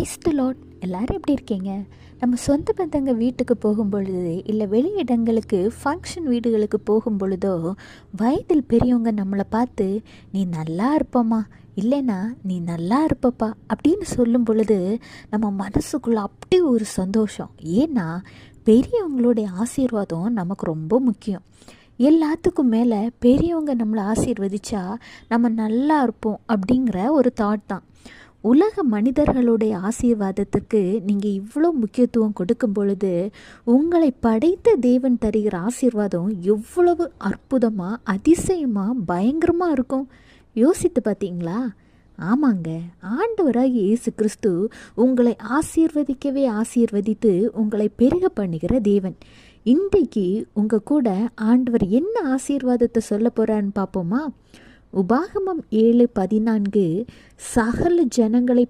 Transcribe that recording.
Praise the Lord. எல்லோரும் எப்படி இருக்கீங்க? நம்ம சொந்த பந்தங்க வீட்டுக்கு போகும் பொழுது, இல்லை வெளியிடங்களுக்கு ஃபங்க்ஷன் வீடுகளுக்கு போகும் பொழுதோ, வயதில் பெரியவங்க நம்மளை பார்த்து நீ நல்லா இருப்பம்மா, இல்லைன்னா நீ நல்லா இருப்பப்பா அப்படின்னு சொல்லும் பொழுது நம்ம மனசுக்குள்ளே அப்படி ஒரு சந்தோஷம். ஏன்னா பெரியவங்களுடைய ஆசீர்வாதம் நமக்கு ரொம்ப முக்கியம். எல்லாத்துக்கும் மேலே பெரியவங்க நம்மளை ஆசீர்வதிச்சா நம்ம நல்லா இருப்போம் அப்படிங்கிற ஒரு தாட் தான். உலக மனிதர்களுடைய ஆசீர்வாதத்துக்கு நீங்கள் இவ்வளோ முக்கியத்துவம் கொடுக்கும் பொழுது, உங்களை படைத்த தேவன் தருகிற ஆசீர்வாதம் எவ்வளவு அற்புதமாக, அதிசயமாக, பயங்கரமாக இருக்கும். யோசித்து பார்த்தீங்களா? ஆமாங்க, ஆண்டவராகிய இயேசு கிறிஸ்து உங்களை ஆசீர்வதிக்கவே ஆசீர்வதித்து உங்களை பெருக பண்ணுகிற தேவன். இன்றைக்கு உங்கள் கூட ஆண்டவர் என்ன ஆசீர்வாதத்தை சொல்ல போகிறான்னு பார்ப்போமா? உபாகமம் 7:14 சகல ஜனங்களை